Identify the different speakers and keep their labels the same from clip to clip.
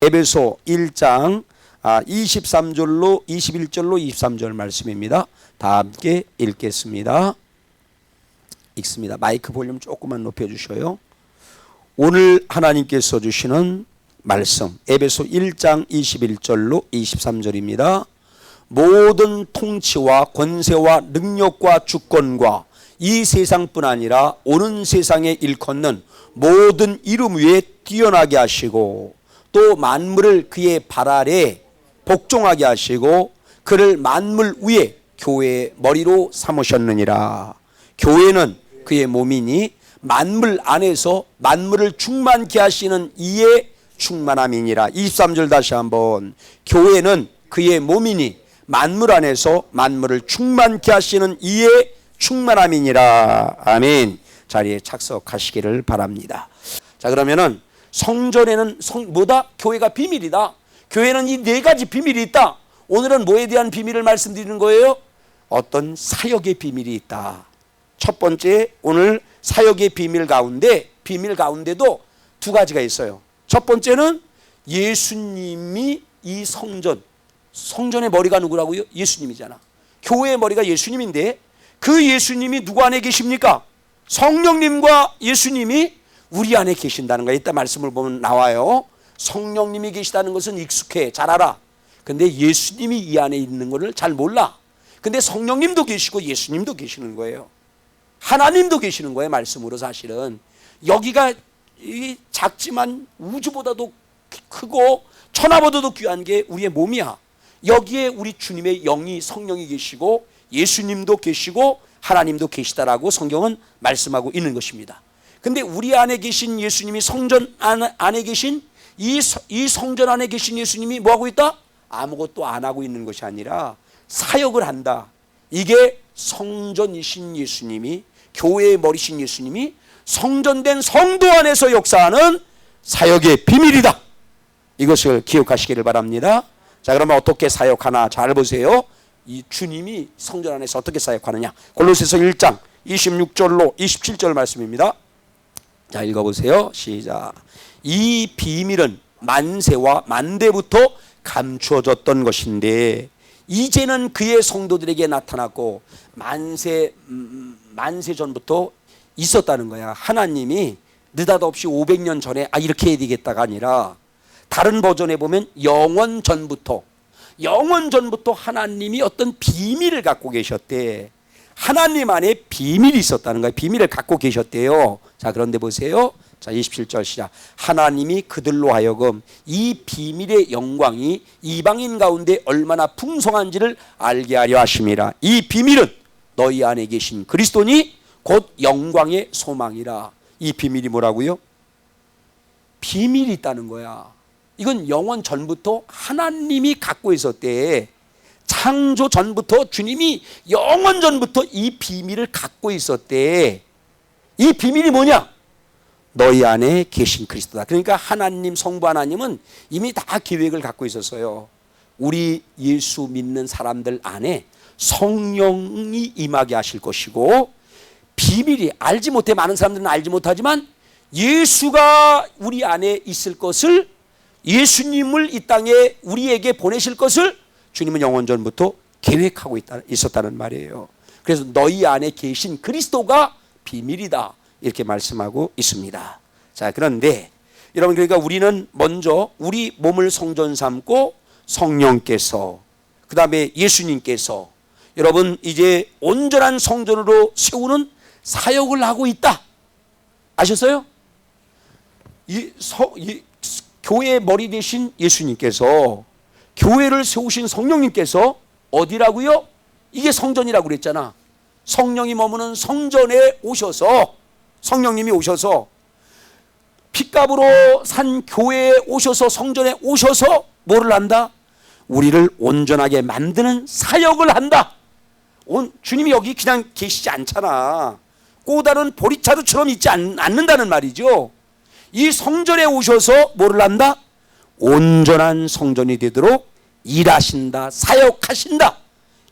Speaker 1: 에베소 1장 23절로 21절로 23절 말씀입니다. 다 함께 읽겠습니다. 읽습니다. 마이크 볼륨 조금만 높여주셔요. 오늘 하나님께서 주시는 말씀 에베소 1장 21절로 23절입니다. 모든 통치와 권세와 능력과 주권과 이 세상뿐 아니라 오는 세상에 일컫는 모든 이름 위에 뛰어나게 하시고 또 만물을 그의 발 아래 복종하게 하시고 그를 만물 위에 교회의 머리로 삼으셨느니라. 교회는 그의 몸이니 만물 안에서 만물을 충만케 하시는 이의 충만함이니라. 23절 다시 한번. 교회는 그의 몸이니 만물 안에서 만물을 충만케 하시는 이의 충만함이니라. 아멘. 자리에 착석하시기를 바랍니다. 자, 그러면은 성전에는 뭐다? 교회가 비밀이다. 교회는 이 네 가지 비밀이 있다. 오늘은 뭐에 대한 비밀을 말씀드리는 거예요? 어떤 사역의 비밀이 있다. 첫 번째, 오늘 사역의 비밀 가운데도 두 가지가 있어요. 첫 번째는 예수님이 이 성전의 머리가 누구라고요? 예수님이잖아. 교회의 머리가 예수님인데 그 예수님이 누구 안에 계십니까? 성령님과 예수님이 우리 안에 계신다는 거예요. 이따 말씀을 보면 나와요. 성령님이 계시다는 것은 익숙해, 잘 알아. 근데 예수님이 이 안에 있는 것을 잘 몰라. 근데 성령님도 계시고 예수님도 계시는 거예요. 하나님도 계시는 거예요. 말씀으로. 사실은 여기가 작지만 우주보다도 크고 천하보다도 귀한 게 우리의 몸이야. 여기에 우리 주님의 영이, 성령이 계시고 예수님도 계시고 하나님도 계시다라고 성경은 말씀하고 있는 것입니다. 근데 우리 안에 계신 예수님이 성전 안에 계신 이 성전 안에 계신 예수님이 뭐하고 있다? 아무것도 안 하고 있는 것이 아니라 사역을 한다. 이게 성전이신 예수님이, 교회의 머리신 예수님이 성전된 성도 안에서 역사하는 사역의 비밀이다. 이것을 기억하시기를 바랍니다. 자, 그러면 어떻게 사역하나 잘 보세요. 이 주님이 성전 안에서 어떻게 사역하느냐. 골로새서 1장 26절로 27절 말씀입니다. 자, 읽어보세요. 시작. 이 비밀은 만세와 만대부터 감추어졌던 것인데 이제는 그의 성도들에게 나타났고 만세 전부터 있었다는 거야. 하나님이 느닷없이 500년 전에 이렇게 해야 되겠다가 아니라 다른 버전에 보면 영원 전부터 하나님이 어떤 비밀을 갖고 계셨대. 하나님 안에 비밀이 있었다는 거예요. 비밀을 갖고 계셨대요. 자, 그런데 보세요. 자, 27절 시작. 하나님이 그들로 하여금 이 비밀의 영광이 이방인 가운데 얼마나 풍성한지를 알게 하려 하심이라. 이 비밀은 너희 안에 계신 그리스도니 곧 영광의 소망이라. 이 비밀이 뭐라고요? 비밀이 있다는 거야. 이건 영원 전부터 하나님이 갖고 있었대. 창조 전부터 주님이 영원 전부터 이 비밀을 갖고 있었대. 이 비밀이 뭐냐? 너희 안에 계신 그리스도다. 그러니까 하나님, 성부 하나님은 이미 다 계획을 갖고 있었어요. 우리 예수 믿는 사람들 안에 성령이 임하게 하실 것이고, 비밀이 알지 못해, 많은 사람들은 알지 못하지만 예수가 우리 안에 있을 것을, 예수님을 이 땅에 우리에게 보내실 것을 주님은 영원 전부터 계획하고 있었다는 말이에요. 그래서 너희 안에 계신 그리스도가 비밀이다, 이렇게 말씀하고 있습니다. 자, 그런데 여러분, 그러니까 우리는 먼저 우리 몸을 성전 삼고 성령께서, 그 다음에 예수님께서 여러분 이제 온전한 성전으로 세우는 사역을 하고 있다. 아셨어요? 교회의 머리 되신 예수님께서, 교회를 세우신 성령님께서 어디라고요? 이게 성전이라고 그랬잖아. 성령이 머무는 성전에 오셔서, 성령님이 오셔서 핏값으로 산 교회에 오셔서, 성전에 오셔서 뭐를 한다? 우리를 온전하게 만드는 사역을 한다. 주님이 여기 그냥 계시지 않잖아. 꼬다른 보리자루처럼 있지 않는다는 말이죠. 이 성전에 오셔서 뭐를 한다? 온전한 성전이 되도록 일하신다, 사역하신다.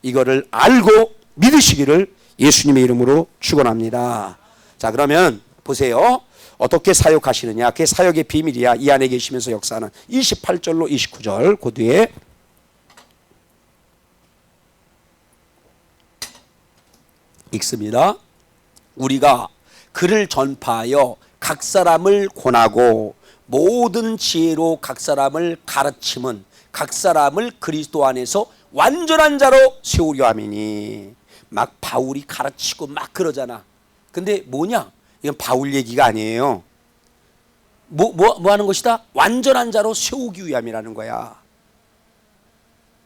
Speaker 1: 이거를 알고 믿으시기를 예수님의 이름으로 축원합니다. 자, 그러면 보세요. 어떻게 사역하시느냐, 그게 사역의 비밀이야. 이 안에 계시면서 역사하는. 28절로 29절 그 뒤에 읽습니다. 우리가 그를 전파하여 각 사람을 권하고 모든 지혜로 각 사람을 가르침은 각 사람을 그리스도 안에서 완전한 자로 세우려 함이니. 막 바울이 가르치고 막 그러잖아. 근데 뭐냐? 이건 바울 얘기가 아니에요. 뭐 하는 것이다? 완전한 자로 세우기 위함이라는 거야.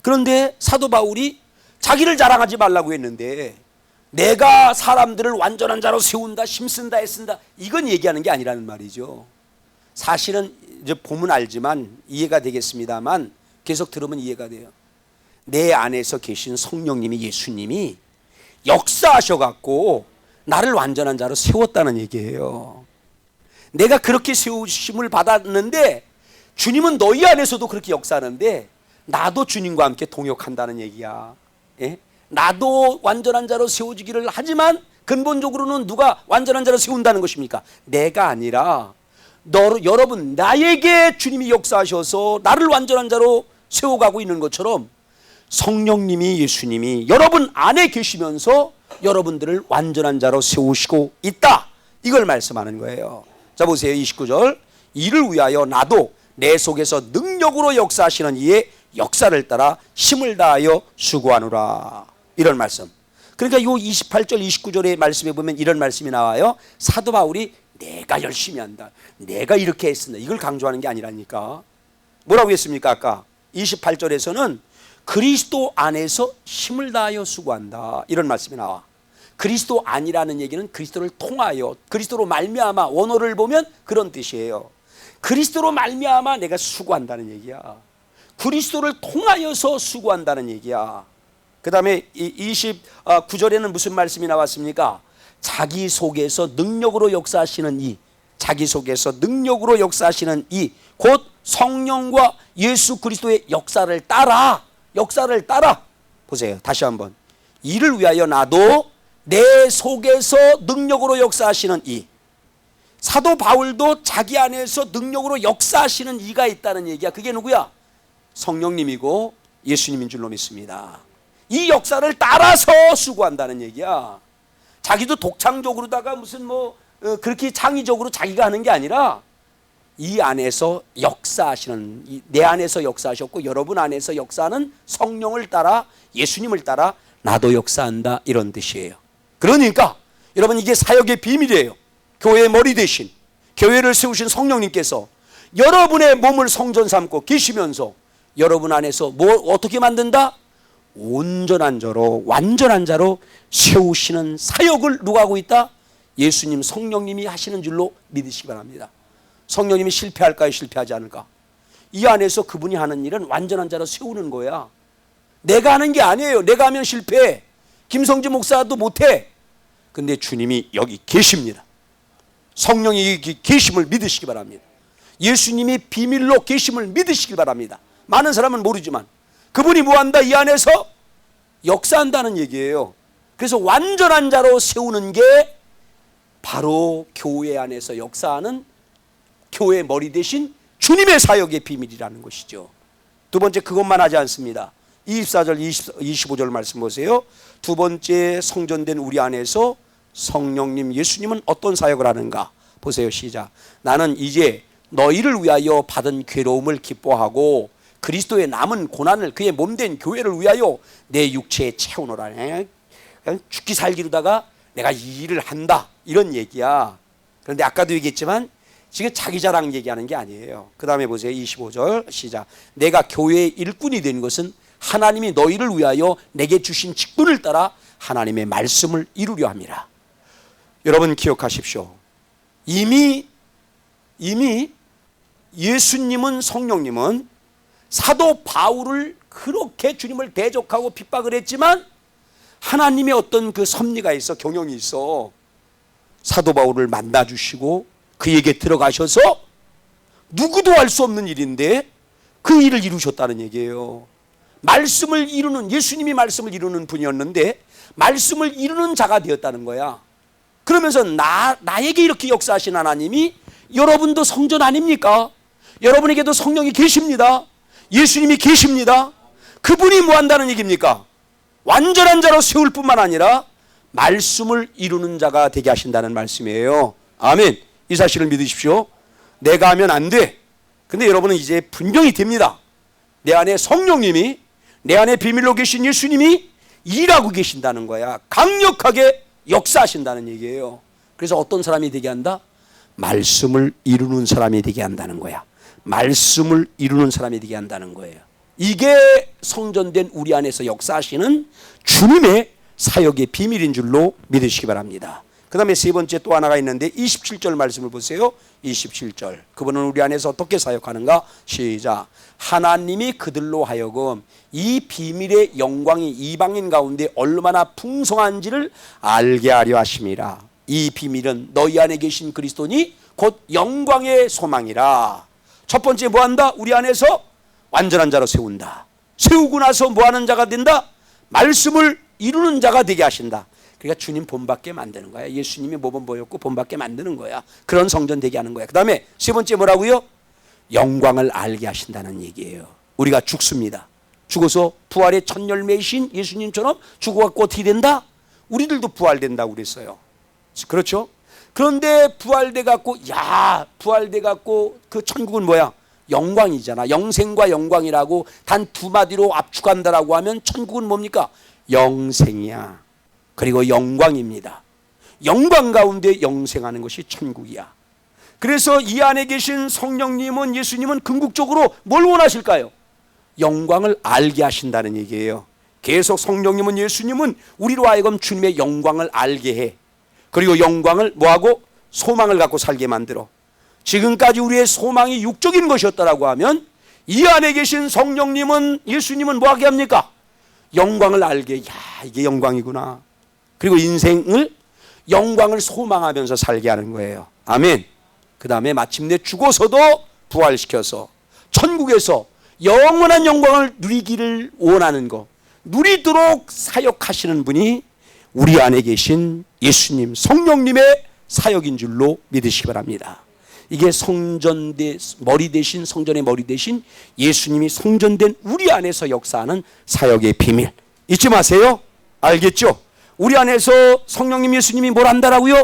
Speaker 1: 그런데 사도 바울이 자기를 자랑하지 말라고 했는데 내가 사람들을 완전한 자로 세운다, 힘쓴다, 애쓴다, 이건 얘기하는 게 아니라는 말이죠. 사실은 이제 보면 알지만 이해가 되겠습니다만 계속 들으면 이해가 돼요. 내 안에서 계신 성령님이, 예수님이 역사하셔갖고 나를 완전한 자로 세웠다는 얘기예요. 내가 그렇게 세우심을 받았는데 주님은 너희 안에서도 그렇게 역사하는데 나도 주님과 함께 동역한다는 얘기야. 예? 나도 완전한 자로 세워지기를 하지만 근본적으로는 누가 완전한 자로 세운다는 것입니까? 내가 아니라 여러분, 나에게 주님이 역사하셔서 나를 완전한 자로 세워가고 있는 것처럼 성령님이, 예수님이 여러분 안에 계시면서 여러분들을 완전한 자로 세우시고 있다, 이걸 말씀하는 거예요. 자 보세요. 29절. 이를 위하여 나도 내 속에서 능력으로 역사하시는 이의 역사를 따라 힘을 다하여 수고하노라, 이런 말씀. 그러니까 이 28절 29절의 말씀에 보면 이런 말씀이 나와요. 사도 바울이 내가 열심히 한다, 내가 이렇게 했습니다, 이걸 강조하는 게 아니라니까. 뭐라고 했습니까? 아까 28절에서는 그리스도 안에서 힘을 다하여 수고한다, 이런 말씀이 나와. 그리스도 안이라는 얘기는 그리스도를 통하여, 그리스도로 말미암아, 원어를 보면 그런 뜻이에요. 그리스도로 말미암아 내가 수고한다는 얘기야. 그리스도를 통하여서 수고한다는 얘기야. 그 다음에 29절에는 무슨 말씀이 나왔습니까? 자기 속에서 능력으로 역사하시는 이, 자기 속에서 능력으로 역사하시는 이, 곧 성령과 예수 그리스도의 역사를 따라, 역사를 따라. 보세요. 다시 한번. 이를 위하여 나도 내 속에서 능력으로 역사하시는 이. 사도 바울도 자기 안에서 능력으로 역사하시는 이가 있다는 얘기야. 그게 누구야? 성령님이고 예수님인 줄로 믿습니다. 이 역사를 따라서 수고한다는 얘기야. 자기도 독창적으로다가 무슨 그렇게 창의적으로 자기가 하는 게 아니라 이 안에서 역사하시는, 내 안에서 역사하셨고 여러분 안에서 역사하는 성령을 따라, 예수님을 따라 나도 역사한다, 이런 뜻이에요. 그러니까 여러분, 이게 사역의 비밀이에요. 교회의 머리 대신 교회를 세우신 성령님께서 여러분의 몸을 성전 삼고 계시면서 여러분 안에서 어떻게 만든다? 온전한 자로, 완전한 자로 세우시는 사역을 누가 하고 있다? 예수님, 성령님이 하시는 줄로 믿으시기 바랍니다. 성령님이 실패할까요? 실패하지 않을까? 이 안에서 그분이 하는 일은 완전한 자로 세우는 거야. 내가 하는 게 아니에요. 내가 하면 실패해. 김성주 목사도 못해. 근데 주님이 여기 계십니다. 성령이 여기 계심을 믿으시기 바랍니다. 예수님이 비밀로 계심을 믿으시기 바랍니다. 많은 사람은 모르지만 그분이 뭐한다? 이 안에서 역사한다는 얘기예요. 그래서 완전한 자로 세우는 게 바로 교회 안에서 역사하는, 교회의 머리 대신 주님의 사역의 비밀이라는 것이죠. 두 번째, 그것만 하지 않습니다. 24절 25절 말씀 보세요. 두 번째, 성전된 우리 안에서 성령님, 예수님은 어떤 사역을 하는가? 보세요. 시작. 나는 이제 너희를 위하여 받은 괴로움을 기뻐하고 그리스도의 남은 고난을 그의 몸된 교회를 위하여 내 육체에 채우노라. 그냥 죽기 살기로다가 내가 이 일을 한다, 이런 얘기야. 그런데 아까도 얘기했지만 지금 자기 자랑 얘기하는 게 아니에요. 그 다음에 보세요. 25절 시작. 내가 교회의 일꾼이 된 것은 하나님이 너희를 위하여 내게 주신 직분을 따라 하나님의 말씀을 이루려 함이라. 여러분 기억하십시오. 이미 예수님은, 성령님은 사도 바울을 그렇게 주님을 대적하고 핍박을 했지만 하나님의 어떤 그 섭리가 있어, 경영이 있어. 사도 바울을 만나주시고 그에게 들어가셔서 누구도 할 수 없는 일인데 그 일을 이루셨다는 얘기예요. 말씀을 이루는, 예수님이 말씀을 이루는 분이었는데 말씀을 이루는 자가 되었다는 거야. 그러면서 나에게 이렇게 역사하신 하나님이 여러분도 성전 아닙니까? 여러분에게도 성령이 계십니다. 예수님이 계십니다. 그분이 뭐 한다는 얘기입니까? 완전한 자로 세울 뿐만 아니라 말씀을 이루는 자가 되게 하신다는 말씀이에요. 아멘. 이 사실을 믿으십시오. 내가 하면 안 돼. 근데 여러분은 이제 분명히 됩니다. 내 안에 성령님이, 내 안에 비밀로 계신 예수님이 일하고 계신다는 거야. 강력하게 역사하신다는 얘기예요. 그래서 어떤 사람이 되게 한다? 말씀을 이루는 사람이 되게 한다는 거야. 말씀을 이루는 사람이 되게 한다는 거예요. 이게 성전된 우리 안에서 역사하시는 주님의 사역의 비밀인 줄로 믿으시기 바랍니다. 그 다음에 세 번째 또 하나가 있는데 27절 말씀을 보세요. 27절. 그분은 우리 안에서 어떻게 사역하는가? 시작. 하나님이 그들로 하여금 이 비밀의 영광이 이방인 가운데 얼마나 풍성한지를 알게 하려 하심이라. 이 비밀은 너희 안에 계신 그리스도니 곧 영광의 소망이라. 첫 번째 뭐 한다? 우리 안에서 완전한 자로 세운다. 세우고 나서 뭐 하는 자가 된다? 말씀을 이루는 자가 되게 하신다. 그러니까 주님 본받게 만드는 거야. 예수님이 모범 보였고 본받게 만드는 거야. 그런 성전 되게 하는 거야. 그 다음에 세 번째 뭐라고요? 영광을 알게 하신다는 얘기예요. 우리가 죽습니다. 죽어서 부활의 첫 열매이신 예수님처럼 죽어갖고 어떻게 된다? 우리들도 부활된다고 그랬어요. 그렇죠? 그런데 부활돼 갖고 부활돼 갖고 그 천국은 뭐야? 영광이잖아. 영생과 영광이라고 단 두 마디로 압축한다라고 하면 천국은 뭡니까? 영생이야. 그리고 영광입니다. 영광 가운데 영생하는 것이 천국이야. 그래서 이 안에 계신 성령님은, 예수님은 궁극적으로 뭘 원하실까요? 영광을 알게 하신다는 얘기예요. 계속 성령님은, 예수님은 우리로 하여금 주님의 영광을 알게 해. 그리고 영광을 뭐하고? 소망을 갖고 살게 만들어. 지금까지 우리의 소망이 육적인 것이었다라고 하면 이 안에 계신 성령님은, 예수님은 뭐하게 합니까? 영광을 알게. 이게 영광이구나. 그리고 인생을, 영광을 소망하면서 살게 하는 거예요. 아멘. 그 다음에 마침내 죽어서도 부활시켜서 천국에서 영원한 영광을 누리기를 원하는 거, 누리도록 사역하시는 분이 우리 안에 계신 예수님, 성령님의 사역인 줄로 믿으시기 바랍니다. 이게 성전의 머리 대신, 성전의 머리 대신 예수님이 성전된 우리 안에서 역사하는 사역의 비밀. 잊지 마세요. 알겠죠? 우리 안에서 성령님, 예수님이 뭘 한다라고요?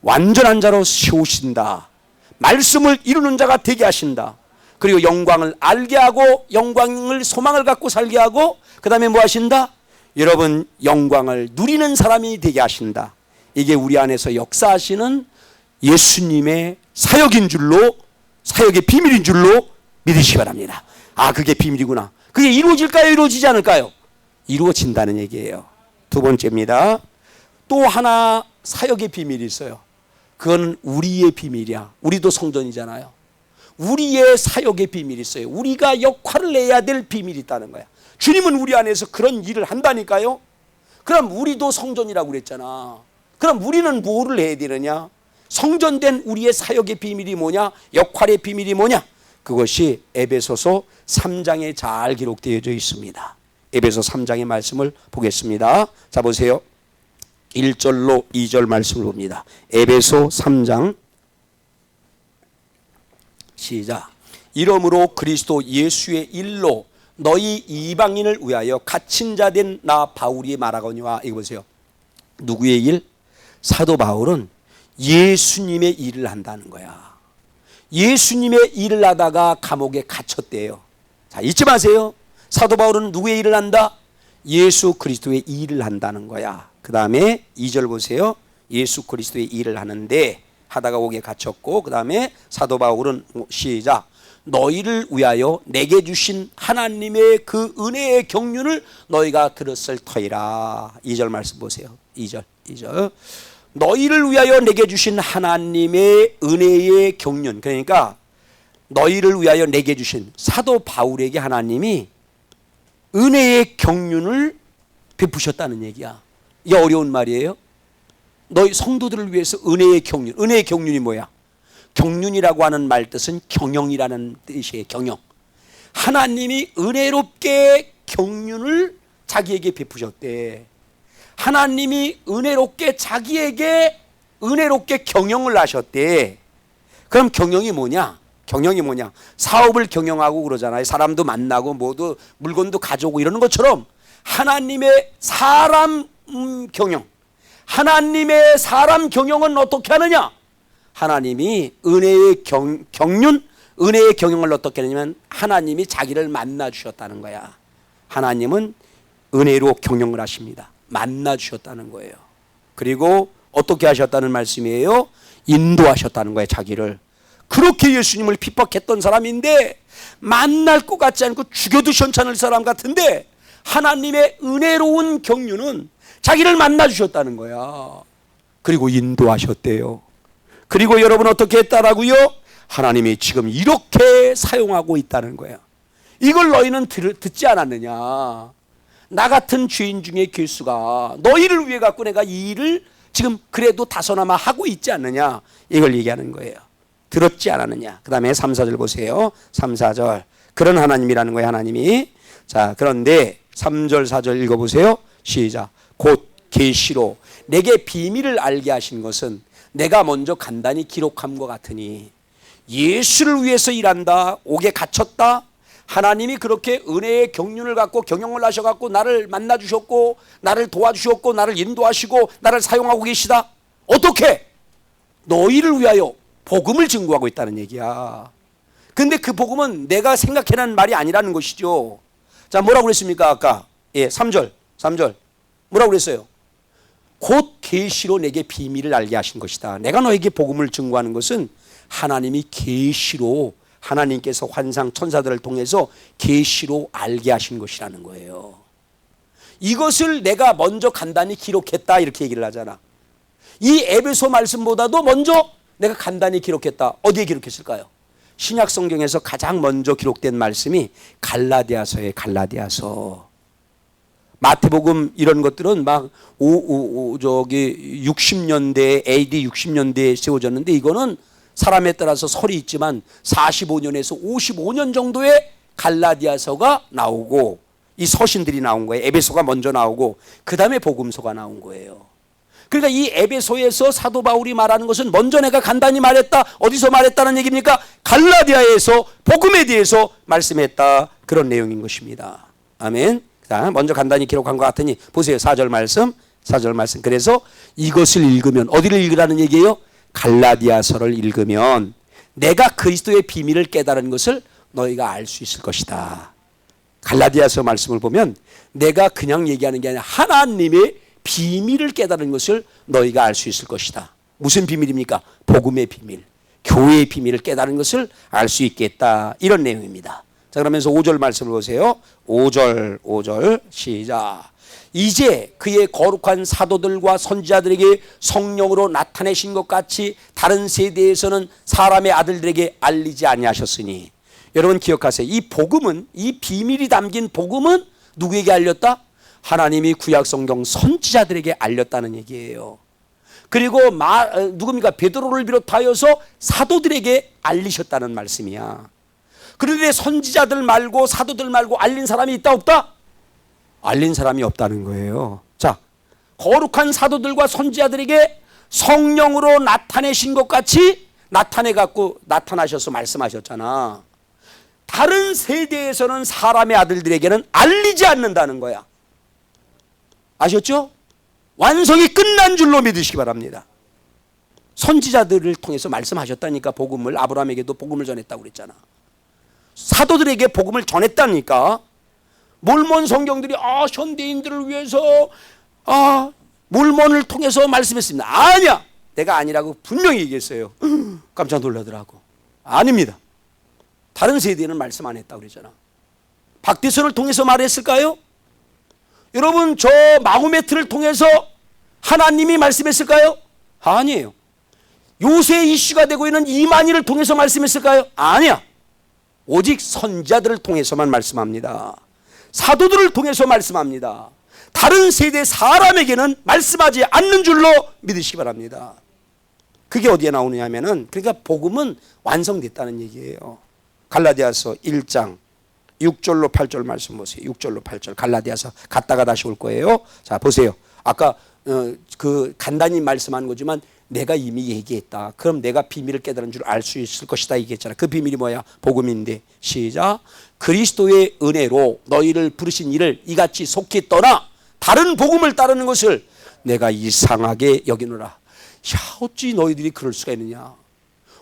Speaker 1: 완전한 자로 세우신다. 말씀을 이루는 자가 되게 하신다. 그리고 영광을 알게 하고 영광을, 소망을 갖고 살게 하고, 그 다음에 뭐 하신다? 여러분, 영광을 누리는 사람이 되게 하신다. 이게 우리 안에서 역사하시는 예수님의 사역인 줄로, 사역의 비밀인 줄로 믿으시기 바랍니다. 그게 비밀이구나. 그게 이루어질까요? 이루어지지 않을까요? 이루어진다는 얘기예요. 두 번째입니다. 또 하나 사역의 비밀이 있어요. 그건 우리의 비밀이야. 우리도 성전이잖아요. 우리의 사역의 비밀이 있어요. 우리가 역할을 내야 될 비밀이 있다는 거야. 주님은 우리 안에서 그런 일을 한다니까요. 그럼 우리도 성전이라고 그랬잖아. 그럼 우리는 뭐를 해야 되느냐? 성전된 우리의 사역의 비밀이 뭐냐? 역할의 비밀이 뭐냐? 그것이 에베소서 3장에 잘 기록되어져 있습니다. 에베소 3장의 말씀을 보겠습니다. 자, 보세요. 1절로 2절 말씀을 봅니다. 에베소 3장 시작. 이러므로 그리스도 예수의 일로 너희 이방인을 위하여 갇힌 자 된 나 바울이 말하거니와. 이거 보세요. 누구의 일? 사도 바울은 예수님의 일을 한다는 거야. 예수님의 일을 하다가 감옥에 갇혔대요. 자, 잊지 마세요. 사도 바울은 누구의 일을 한다? 예수 그리스도의 일을 한다는 거야. 그 다음에 2절 보세요. 예수 그리스도의 일을 하는데 하다가 옥에 갇혔고, 그 다음에 사도 바울은 시작. 너희를 위하여 내게 주신 하나님의 그 은혜의 경륜을 너희가 들었을 터이라. 2절 말씀 보세요. 2절. 너희를 위하여 내게 주신 하나님의 은혜의 경륜. 그러니까 너희를 위하여 내게 주신, 사도 바울에게 하나님이 은혜의 경륜을 베푸셨다는 얘기야. 이게 어려운 말이에요. 너희 성도들을 위해서 은혜의 경륜. 은혜의 경륜이 뭐야? 경륜이라고 하는 말 뜻은 경영이라는 뜻이에요. 경영. 하나님이 은혜롭게 경륜을 자기에게 베푸셨대. 하나님이 은혜롭게 자기에게 은혜롭게 경영을 하셨대. 그럼 경영이 뭐냐? 경영이 뭐냐? 사업을 경영하고 그러잖아요. 사람도 만나고 모두 물건도 가져오고 이러는 것처럼 하나님의 사람 경영, 하나님의 사람 경영은 어떻게 하느냐? 하나님이 은혜의 경륜, 은혜의 경영을 어떻게 하냐면 하나님이 자기를 만나 주셨다는 거야. 하나님은 은혜로 경영을 하십니다. 만나 주셨다는 거예요. 그리고 어떻게 하셨다는 말씀이에요? 인도하셨다는 거예요. 자기를. 그렇게 예수님을 핍박했던 사람인데 만날 것 같지 않고 죽여도 시원찮을 사람 같은데 하나님의 은혜로운 경륜은 자기를 만나 주셨다는 거야. 그리고 인도하셨대요. 그리고 여러분 어떻게 했다라고요? 하나님이 지금 이렇게 사용하고 있다는 거야. 이걸 너희는 듣지 않았느냐? 나 같은 죄인 중에 괴수가 너희를 위해 갖고 내가 이 일을 지금 그래도 다소나마 하고 있지 않느냐? 이걸 얘기하는 거예요. 들었지 않았느냐? 그 다음에 3, 4절 보세요. 3, 4절. 그런 하나님이라는 거예요. 하나님이. 자, 그런데 3절 4절 읽어보세요. 시작. 곧 계시로 내게 비밀을 알게 하신 것은 내가 먼저 간단히 기록함과 같으니 예수를 위해서 일한다. 옥에 갇혔다. 하나님이 그렇게 은혜의 경륜을 갖고 경영을 하셔갖고 나를 만나 주셨고 나를 도와주셨고 나를 인도하시고 나를 사용하고 계시다. 어떻게? 너희를 위하여 복음을 증거하고 있다는 얘기야. 근데 그 복음은 내가 생각해낸 말이 아니라는 것이죠. 자, 뭐라고 그랬습니까? 아까 3절 뭐라고 그랬어요? 곧 계시로 내게 비밀을 알게 하신 것이다. 내가 너에게 복음을 증거하는 것은 하나님이 계시로 하나님께서 환상 천사들을 통해서 계시로 알게 하신 것이라는 거예요. 이것을 내가 먼저 간단히 기록했다 이렇게 얘기를 하잖아. 이 에베소 말씀보다도 먼저 내가 간단히 기록했다. 어디에 기록했을까요? 신약 성경에서 가장 먼저 기록된 말씀이 갈라디아서의 갈라디아서. 마태복음 이런 것들은 막 60년대 AD 60년대에 세워졌는데 이거는 사람에 따라서 설이 있지만 45년에서 55년 정도의 갈라디아서가 나오고 이 서신들이 나온 거예요. 에베소가 먼저 나오고 그 다음에 복음서가 나온 거예요. 그러니까 이 에베소에서 사도 바울이 말하는 것은 먼저 내가 간단히 말했다. 어디서 말했다는 얘기입니까? 갈라디아에서 복음에 대해서 말씀했다. 그런 내용인 것입니다. 아멘. 자, 먼저 간단히 기록한 것 같으니 보세요. 4절 말씀. 그래서 이것을 읽으면 어디를 읽으라는 얘기예요? 갈라디아서를 읽으면 내가 그리스도의 비밀을 깨달은 것을 너희가 알 수 있을 것이다. 갈라디아서 말씀을 보면 내가 그냥 얘기하는 게 아니라 하나님의 비밀을 깨달은 것을 너희가 알 수 있을 것이다. 무슨 비밀입니까? 복음의 비밀, 교회의 비밀을 깨달은 것을 알 수 있겠다. 이런 내용입니다. 자, 그러면서 5절 말씀을 보세요. 5절 시작. 이제 그의 거룩한 사도들과 선지자들에게 성령으로 나타내신 것 같이 다른 세대에서는 사람의 아들들에게 알리지 아니하셨으니. 여러분 기억하세요. 이 복음은, 이 비밀이 담긴 복음은 누구에게 알렸다? 하나님이 구약성경 선지자들에게 알렸다는 얘기예요. 그리고 누굽니까? 베드로를 비롯하여서 사도들에게 알리셨다는 말씀이야. 그런데 선지자들 말고 사도들 말고 알린 사람이 있다 없다? 알린 사람이 없다는 거예요. 자, 거룩한 사도들과 선지자들에게 성령으로 나타내신 것 같이 나타내갖고 나타나셔서 말씀하셨잖아. 다른 세대에서는 사람의 아들들에게는 알리지 않는다는 거야. 아셨죠? 완성이 끝난 줄로 믿으시기 바랍니다. 선지자들을 통해서 말씀하셨다니까. 복음을, 아브라함에게도 복음을 전했다고 그랬잖아. 사도들에게 복음을 전했다니까. 몰몬 성경들이 현대인들을 위해서 몰몬을 통해서 말씀했습니다. 아니야, 내가 아니라고 분명히 얘기했어요. 깜짝 놀라더라고. 아닙니다. 다른 세대는 말씀 안 했다고 그랬잖아. 박대선을 통해서 말했을까요? 여러분, 저 마호메트를 통해서 하나님이 말씀했을까요? 아니에요. 요새 이슈가 되고 있는 이만희를 통해서 말씀했을까요? 아니야. 오직 선지자들을 통해서만 말씀합니다. 사도들을 통해서 말씀합니다. 다른 세대 사람에게는 말씀하지 않는 줄로 믿으시기 바랍니다. 그게 어디에 나오느냐 하면은, 그러니까 복음은 완성됐다는 얘기예요. 갈라디아서 1장 6절로 8절 말씀 보세요. 6절로 8절 갈라디아서 갔다가 다시 올 거예요. 자, 보세요. 아까 그 간단히 말씀한 거지만 내가 이미 얘기했다. 그럼 내가 비밀을 깨달은 줄 알 수 있을 것이다 얘기했잖아. 그 비밀이 뭐야? 복음인데. 시작. 그리스도의 은혜로 너희를 부르신 이를 이같이 속히 떠나 다른 복음을 따르는 것을 내가 이상하게 여기노라. 야, 어찌 너희들이 그럴 수가 있느냐?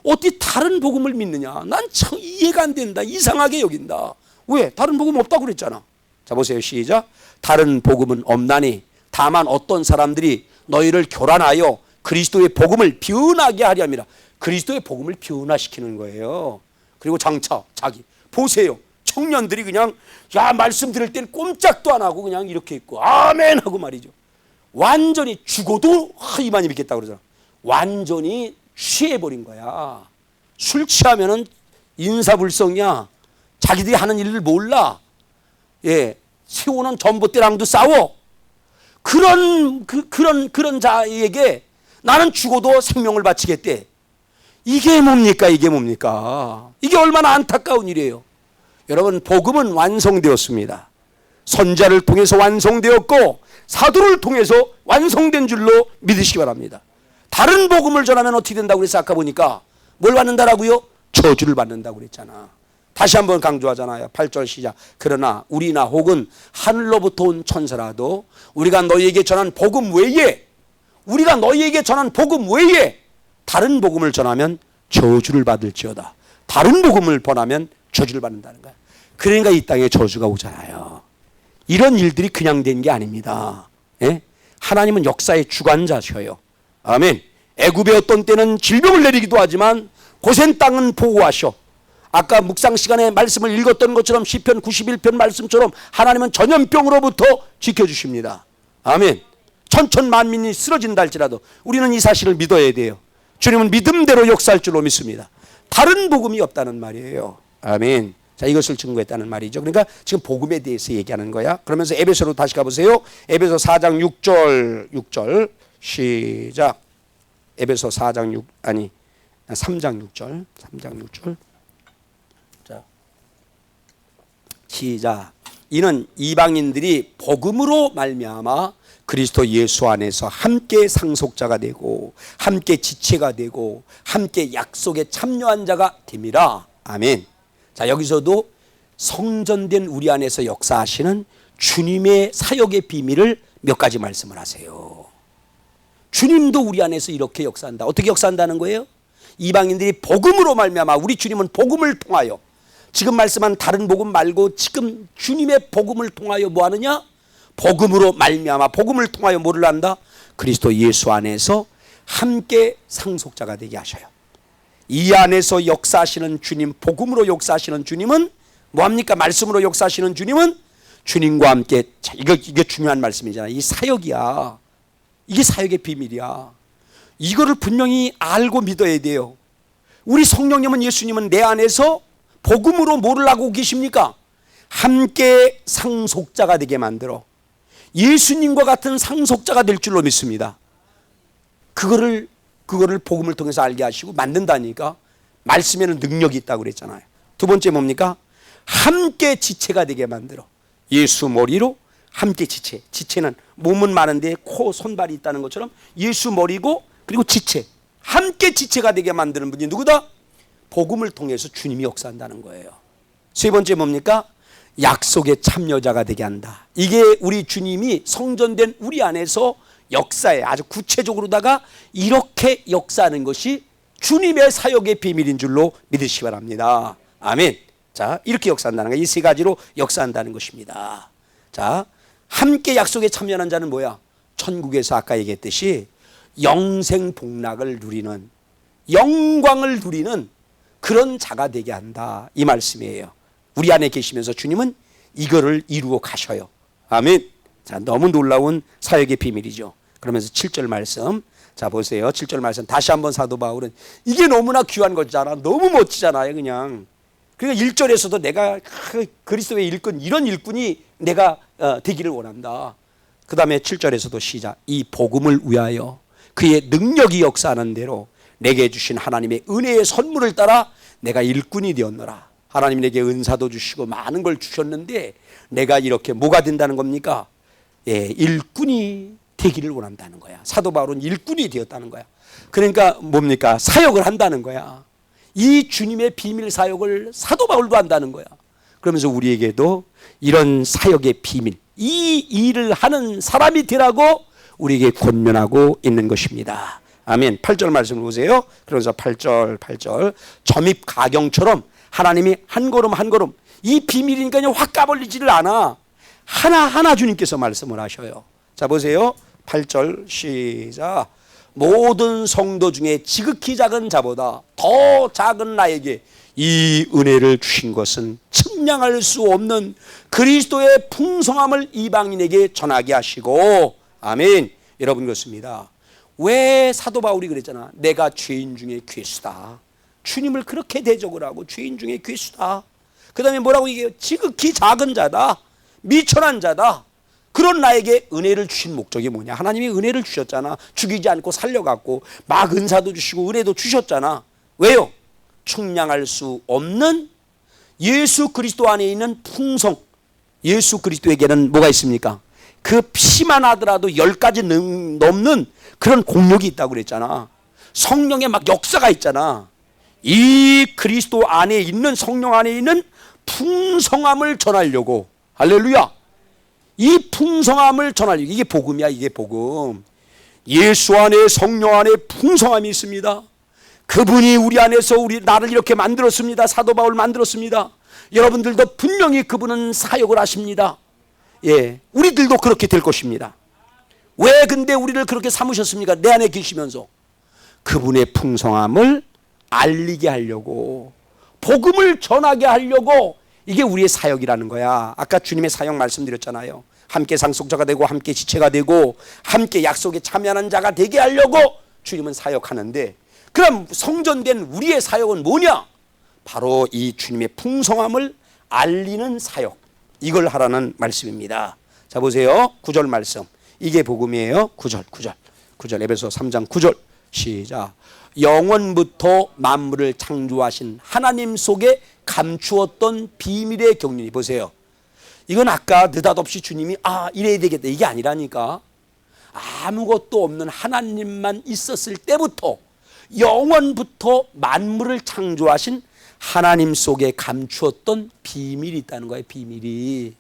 Speaker 1: 어떻게 다른 복음을 믿느냐? 난 참 이해가 안 된다. 이상하게 여긴다. 왜? 다른 복음 없다고 그랬잖아. 자, 보세요. 시작. 다른 복음은 없나니 다만 어떤 사람들이 너희를 교란하여 그리스도의 복음을 비운하게 하려 함이라. 그리스도의 복음을 비운화시키는 거예요. 그리고 장차 자기 보세요. 청년들이 그냥 야 말씀 들을 땐 꼼짝도 안 하고 그냥 이렇게 있고 아멘 하고 말이죠. 완전히 죽어도 이만이 믿겠다 그러잖아. 완전히 취해버린 거야. 술 취하면은 인사불성이야. 자기들이 하는 일을 몰라. 예, 세우는 전봇대랑도 싸워. 그런 자에게 나는 죽어도 생명을 바치겠대. 이게 뭡니까? 이게 뭡니까? 이게 얼마나 안타까운 일이에요. 여러분, 복음은 완성되었습니다. 선자를 통해서 완성되었고 사도를 통해서 완성된 줄로 믿으시기 바랍니다. 다른 복음을 전하면 어떻게 된다고 그래서 아까 보니까 뭘 받는다라고요? 저주를 받는다고 그랬잖아. 다시 한번 강조하잖아요. 8절 시작. 그러나 우리나 혹은 하늘로부터 온 천사라도 우리가 너희에게 전한 복음 외에 다른 복음을 전하면 저주를 받을지어다. 다른 복음을 전하면 저주를 받는다는 거야. 그러니까 이 땅에 저주가 오잖아요. 이런 일들이 그냥 된 게 아닙니다. 예? 하나님은 역사의 주관자셔요. 아멘. 애굽의 어떤 때는 질병을 내리기도 하지만 고센 땅은 보호하셔. 아까 묵상 시간에 말씀을 읽었던 것처럼 시편 91편 말씀처럼 하나님은 전염병으로부터 지켜주십니다. 아멘. 천천만민이 쓰러진다 할지라도 우리는 이 사실을 믿어야 돼요. 주님은 믿음대로 역사할 줄로 믿습니다. 다른 복음이 없다는 말이에요. 아멘. 자, 이것을 증거했다는 말이죠. 그러니까 지금 복음에 대해서 얘기하는 거야. 그러면서 에베소로 다시 가보세요. 에베소 4장 6절 시작. 에베소 3장 6절 자, 시작. 이는 이방인들이 복음으로 말미암아 그리스도 예수 안에서 함께 상속자가 되고 함께 지체가 되고 함께 약속에 참여한 자가 됨이라. 아멘. 자, 여기서도 성전된 우리 안에서 역사하시는 주님의 사역의 비밀을 몇 가지 말씀을 하세요. 주님도 우리 안에서 이렇게 역사한다. 어떻게 역사한다는 거예요? 이방인들이 복음으로 말미암아 우리 주님은 복음을 통하여 지금 말씀한 다른 복음 말고 지금 주님의 복음을 통하여 뭐 하느냐? 복음으로 말미암아 복음을 통하여 뭐를 한다? 그리스도 예수 안에서 함께 상속자가 되게 하셔요. 이 안에서 역사하시는 주님, 복음으로 역사하시는 주님은 뭐합니까? 말씀으로 역사하시는 주님은 주님과 함께, 자, 이게 중요한 말씀이잖아요. 이 사역이야. 이게 사역의 비밀이야. 이거를 분명히 알고 믿어야 돼요. 우리 성령님은, 예수님은 내 안에서 복음으로 뭐를 하고 계십니까? 함께 상속자가 되게 만들어 예수님과 같은 상속자가 될 줄로 믿습니다. 그거를 복음을 통해서 알게 하시고 만든다니까. 말씀에는 능력이 있다고 그랬잖아요. 두 번째 뭡니까? 함께 지체가 되게 만들어. 예수 머리로 함께 지체. 지체는 몸은 많은데 코, 손발이 있다는 것처럼 예수 머리고 그리고 지체. 함께 지체가 되게 만드는 분이 누구다? 복음을 통해서 주님이 역사한다는 거예요. 세 번째 뭡니까? 약속의 참여자가 되게 한다. 이게 우리 주님이 성전된 우리 안에서 역사에 아주 구체적으로다가 이렇게 역사하는 것이 주님의 사역의 비밀인 줄로 믿으시기 바랍니다. 아멘. 자, 이렇게 역사한다는 거예요. 이 세 가지로 역사한다는 것입니다. 자, 함께 약속에 참여하는 자는 뭐야? 천국에서 아까 얘기했듯이 영생 복락을 누리는, 영광을 누리는 그런 자가 되게 한다. 이 말씀이에요. 우리 안에 계시면서 주님은 이거를 이루어 가셔요. 아멘. 자, 너무 놀라운 사역의 비밀이죠. 그러면서 7절 말씀, 자 보세요. 7절 말씀 다시 한번 사도 바울은 이게 너무나 귀한 거잖아. 너무 멋지잖아요. 그냥. 그러니까 1절에서도 내가 그리스도의 일꾼, 이런 일꾼이 내가 되기를 원한다. 그 다음에 7절에서도 시작. 이 복음을 위하여 그의 능력이 역사하는 대로 내게 주신 하나님의 은혜의 선물을 따라 내가 일꾼이 되었노라. 하나님이 내게 은사도 주시고 많은 걸 주셨는데 내가 이렇게 뭐가 된다는 겁니까? 예, 일꾼이 되기를 원한다는 거야. 사도 바울은 일꾼이 되었다는 거야. 그러니까 뭡니까? 사역을 한다는 거야. 이 주님의 비밀 사역을 사도 바울도 한다는 거야. 그러면서 우리에게도 이런 사역의 비밀, 이 일을 하는 사람이 되라고 우리에게 권면하고 있는 것입니다. 아멘. 8절 말씀을 보세요. 그러면서 8절 점입 가경처럼 하나님이 한 걸음 한 걸음, 이 비밀이니까 확 까버리지를 않아. 하나하나 주님께서 말씀을 하셔요. 자 보세요. 8절 시작. 모든 성도 중에 지극히 작은 자보다 더 작은 나에게 이 은혜를 주신 것은 측량할 수 없는 그리스도의 풍성함을 이방인에게 전하게 하시고. 아멘. 여러분 그렇습니다. 왜 사도 바울이 그랬잖아. 내가 죄인 중에 괴수다. 주님을 그렇게 대적을 하고 죄인 중에 괴수다. 그 다음에 뭐라고 얘기해요? 지극히 작은 자다. 미천한 자다. 그런 나에게 은혜를 주신 목적이 뭐냐? 하나님이 은혜를 주셨잖아. 죽이지 않고 살려갖고 막 은사도 주시고 은혜도 주셨잖아. 왜요? 측량할 수 없는 예수 그리스도 안에 있는 풍성. 예수 그리스도에게는 뭐가 있습니까? 그 피만 하더라도 10가지 넘는 그런 공력이 있다고 그랬잖아. 성령의 막 역사가 있잖아. 이 그리스도 안에 있는, 성령 안에 있는 풍성함을 전하려고. 할렐루야. 이 풍성함을 전하려고. 이게 복음이야. 이게 복음. 예수 안에, 성령 안에 풍성함이 있습니다. 그분이 우리 안에서 나를 이렇게 만들었습니다. 사도 바울 만들었습니다. 여러분들도 분명히 그분은 사역을 하십니다. 예, 우리들도 그렇게 될 것입니다. 왜 근데 우리를 그렇게 삼으셨습니까? 내 안에 계시면서 그분의 풍성함을 알리게 하려고, 복음을 전하게 하려고. 이게 우리의 사역이라는 거야. 아까 주님의 사역 말씀드렸잖아요. 함께 상속자가 되고 함께 지체가 되고 함께 약속에 참여하는 자가 되게 하려고 주님은 사역하는데, 그럼 성전된 우리의 사역은 뭐냐? 바로 이 주님의 풍성함을 알리는 사역, 이걸 하라는 말씀입니다. 자 보세요. 9절 말씀. 이게 복음이에요. 9절 에베소 3장 9절 시작. 영원부터 만물을 창조하신 하나님 속에 감추었던 비밀의 경륜이. 보세요. 이건 아까 느닷없이 주님이 이래야 되겠다 이게 아니라니까. 아무것도 없는 하나님만 있었을 때부터 영원부터 만물을 창조하신 하나님 속에 감추었던 비밀이 있다는 거예요. 비밀이.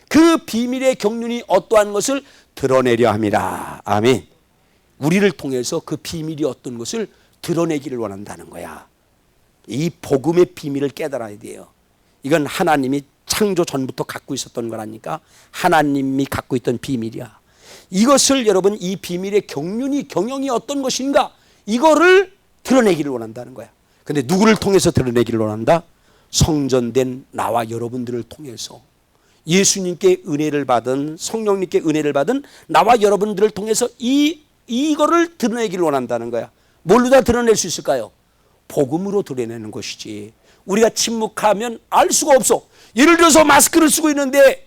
Speaker 1: 그 비밀의 경륜이 어떠한 것을 드러내려 함이라. 아멘. 우리를 통해서 그 비밀이 어떤 것을 드러내기를 원한다는 거야. 이 복음의 비밀을 깨달아야 돼요. 이건 하나님이 창조 전부터 갖고 있었던 거라니까. 하나님이 갖고 있던 비밀이야. 이것을 여러분, 이 비밀의 경륜이, 경영이 어떤 것인가, 이거를 드러내기를 원한다는 거야. 근데 누구를 통해서 드러내기를 원한다? 성전된 나와 여러분들을 통해서, 예수님께 은혜를 받은, 성령님께 은혜를 받은 나와 여러분들을 통해서 이거를 드러내기를 원한다는 거야. 뭘로 다 드러낼 수 있을까요? 복음으로 드러내는 것이지. 우리가 침묵하면 알 수가 없어. 예를 들어서 마스크를 쓰고 있는데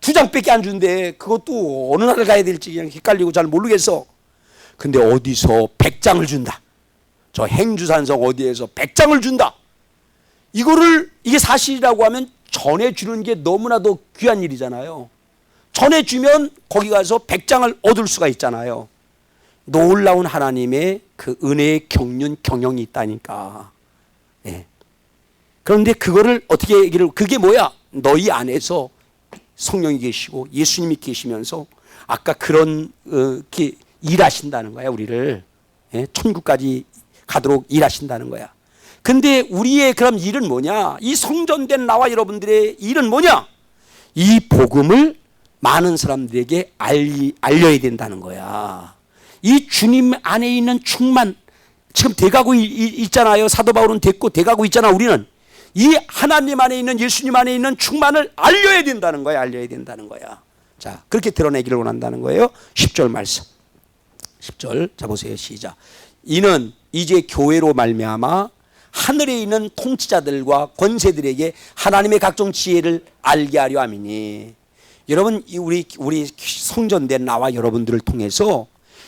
Speaker 1: 2장밖에 안 준대. 그것도 어느 나라를 가야 될지 그냥 헷갈리고 잘 모르겠어. 근데 어디서 100장을 준다. 저 행주산성 어디에서 100장을 준다. 이게 사실이라고 하면 전해주는 게 너무나도 귀한 일이잖아요. 전해주면 거기 가서 100장을 얻을 수가 있잖아요. 놀라운 하나님의 그 은혜의 경륜, 경영이 있다니까. 예. 그런데 그거를 어떻게 얘기를, 그게 뭐야? 너희 안에서 성령이 계시고 예수님이 계시면서 아까 그런 일하신다는 거야. 우리를 천국까지 가도록 일하신다는 거야. 근데 우리의 그럼 일은 뭐냐? 이 성전된 나와 여러분들의 일은 뭐냐? 이 복음을 많은 사람들에게 알려야 된다는 거야. 이 주님 안에 있는 충만, 지금 돼가고 있잖아요. 사도 바울은 됐고 돼가고 있잖아. 우리는 이 하나님 안에 있는, 예수님 안에 있는 충만을 알려야 된다는 거야. 알려야 된다는 거야. 자, 그렇게 드러내기를 원한다는 거예요. 10절 말씀. 10절 자 보세요. 시작. 이는 이제 교회로 말미암아 하늘에 있는 통치자들과 권세들에게 하나님의 각종 지혜를 알게 하려 함이니. 여러분, 우리 성전된 나와 여러분들을 통해서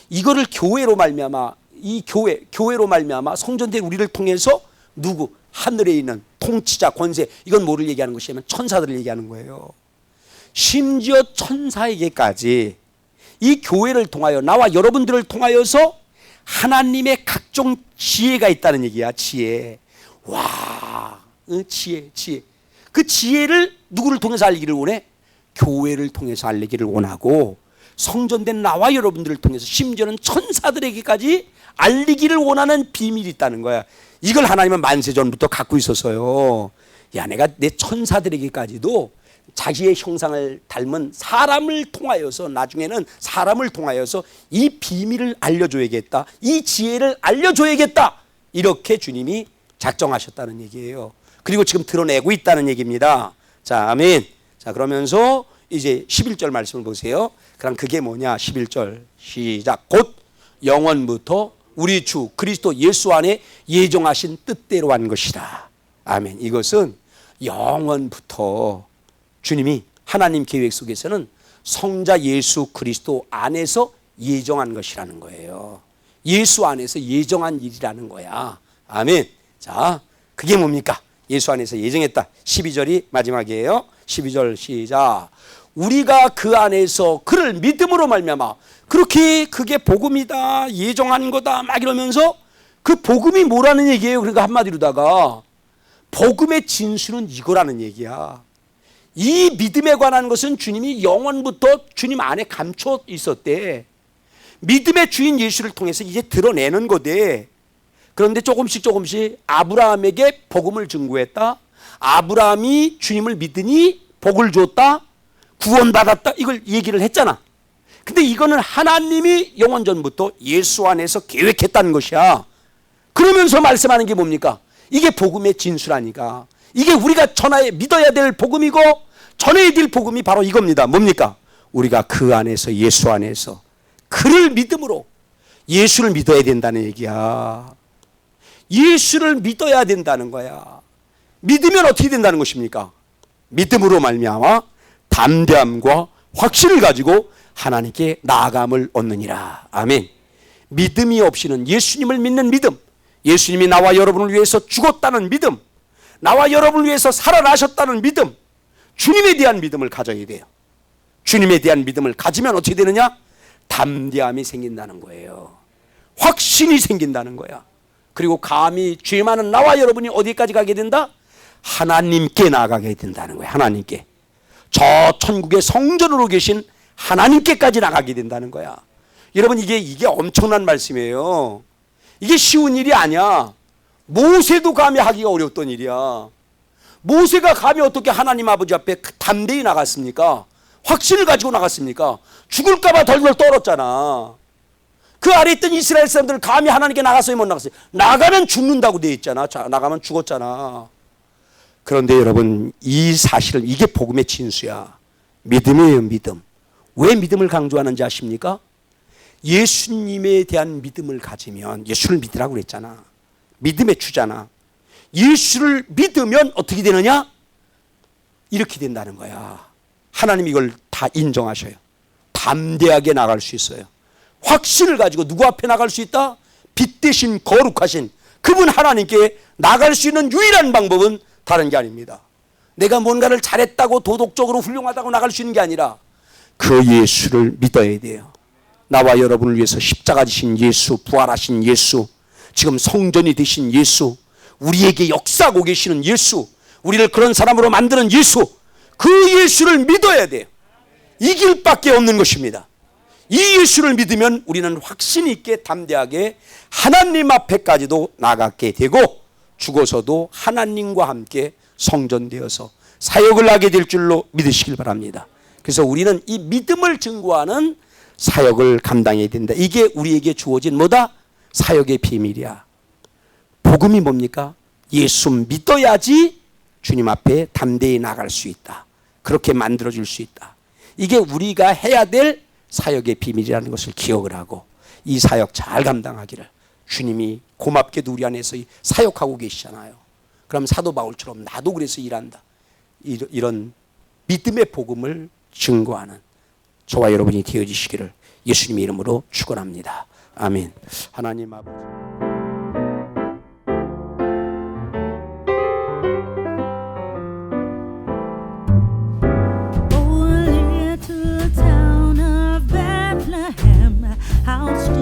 Speaker 1: 이거를 교회로 말미암아, 이 교회로 말미암아 성전된 우리를 통해서 누구? 하늘에 있는 통치자, 권세. 이건 뭐를 얘기하는 것이냐면 천사들을 얘기하는 거예요. 심지어 천사에게까지 이 교회를 통하여 나와 여러분들을 통하여서 하나님의 각종 지혜가 있다는 얘기야. 지혜. 와, 지혜. 그 지혜를 누구를 통해서 알리기를 원해? 교회를 통해서 알리기를 원하고, 성전된 나와 여러분들을 통해서 심지어는 천사들에게까지 알리기를 원하는 비밀이 있다는 거야. 이걸 하나님은 만세전부터 갖고 있어서요. 야, 내가 내 천사들에게까지도 자기의 형상을 닮은 사람을 통하여서, 나중에는 사람을 통하여서 이 비밀을 알려줘야겠다, 이 지혜를 알려줘야겠다, 이렇게 주님이 작정하셨다는 얘기예요. 그리고 지금 드러내고 있다는 얘기입니다. 자, 아멘. 자, 그러면서 이제 11절 말씀을 보세요. 그럼 그게 뭐냐? 11절 시작. 곧 영원부터 우리 주 그리스도 예수 안에 예정하신 뜻대로 한 것이라. 아멘. 이것은 영원부터 주님이 하나님 계획 속에서는 성자 예수 그리스도 안에서 예정한 것이라는 거예요. 예수 안에서 예정한 일이라는 거야. 아멘. 자, 그게 뭡니까? 예수 안에서 예정했다. 12절이 마지막이에요. 12절 시작. 우리가 그 안에서 그를 믿음으로 말미암아, 그렇게 그게 복음이다, 예정한 거다 막 이러면서, 그 복음이 뭐라는 얘기예요? 그러니까 한마디로다가 복음의 진수는 이거라는 얘기야. 이 믿음에 관한 것은 주님이 영원부터 주님 안에 감춰 있었대. 믿음의 주인 예수를 통해서 이제 드러내는 거대. 그런데 조금씩 아브라함에게 복음을 증거했다. 아브라함이 주님을 믿으니 복을 줬다, 구원받았다, 이걸 얘기를 했잖아. 근데 이거는 하나님이 영원 전부터 예수 안에서 계획했다는 것이야. 그러면서 말씀하는 게 뭡니까? 이게 복음의 진수라니까. 이게 우리가 전하에 믿어야 될 복음이고, 전해야 될 복음이 바로 이겁니다. 뭡니까? 우리가 그 안에서, 예수 안에서 그를 믿음으로 예수를 믿어야 된다는 얘기야. 예수를 믿어야 된다는 거야. 믿으면 어떻게 된다는 것입니까? 믿음으로 말미암아 담대함과 확신을 가지고 하나님께 나아감을 얻느니라. 아멘. 믿음이 없이는, 예수님을 믿는 믿음, 예수님이 나와 여러분을 위해서 죽었다는 믿음, 나와 여러분을 위해서 살아나셨다는 믿음, 주님에 대한 믿음을 가져야 돼요. 주님에 대한 믿음을 가지면 어떻게 되느냐? 담대함이 생긴다는 거예요. 확신이 생긴다는 거야. 그리고 감히 죄 많은 나와 여러분이 어디까지 가게 된다? 하나님께 나아가게 된다는 거예요. 하나님께. 저 천국의 성전으로 계신 하나님께까지 나가게 된다는 거야. 여러분, 이게 엄청난 말씀이에요. 이게 쉬운 일이 아니야. 모세도 감히 하기가 어려웠던 일이야. 모세가 감히 어떻게 하나님 아버지 앞에 담대히 나갔습니까? 확신을 가지고 나갔습니까? 죽을까봐 덜덜 떨었잖아. 그 아래 있던 이스라엘 사람들 감히 하나님께 나갔어요, 못 나갔어요? 나가면 죽는다고 되어 있잖아. 나가면 죽었잖아. 그런데 여러분, 이 사실은, 이게 복음의 진수야. 믿음이에요, 믿음. 왜 믿음을 강조하는지 아십니까? 예수님에 대한 믿음을 가지면, 예수를 믿으라고 그랬잖아. 믿음의 주잖아. 예수를 믿으면 어떻게 되느냐? 이렇게 된다는 거야. 하나님이 이걸 다 인정하셔요. 담대하게 나갈 수 있어요. 확신을 가지고 누구 앞에 나갈 수 있다? 빛 대신 거룩하신 그분 하나님께 나갈 수 있는 유일한 방법은 다른 게 아닙니다. 내가 뭔가를 잘했다고, 도덕적으로 훌륭하다고 나갈 수 있는 게 아니라 그 예수를 믿어야 돼요. 나와 여러분을 위해서 십자가 지신 예수, 부활하신 예수, 지금 성전이 되신 예수, 우리에게 역사하고 계시는 예수, 우리를 그런 사람으로 만드는 예수, 그 예수를 믿어야 돼요. 이 길밖에 없는 것입니다. 이 예수를 믿으면 우리는 확신 있게 담대하게 하나님 앞에까지도 나가게 되고, 죽어서도 하나님과 함께 성전되어서 사역을 하게 될 줄로 믿으시길 바랍니다. 그래서 우리는 이 믿음을 증거하는 사역을 감당해야 된다. 이게 우리에게 주어진 뭐다? 사역의 비밀이야. 복음이 뭡니까? 예수 믿어야지 주님 앞에 담대히 나갈 수 있다. 그렇게 만들어줄 수 있다. 이게 우리가 해야 될 사역의 비밀이라는 것을 기억을 하고, 이 사역 잘 감당하기를, 주님이 고맙게도 우리 안에서 사역하고 계시잖아요. 그럼 사도 바울처럼 나도 그래서 일한다, 이런 믿음의 복음을 증거하는 저와 여러분이 되어지시기를 예수님의 이름으로 축원합니다. 아멘. 하나님 아버지,
Speaker 2: Oh, little town of Bethlehem. house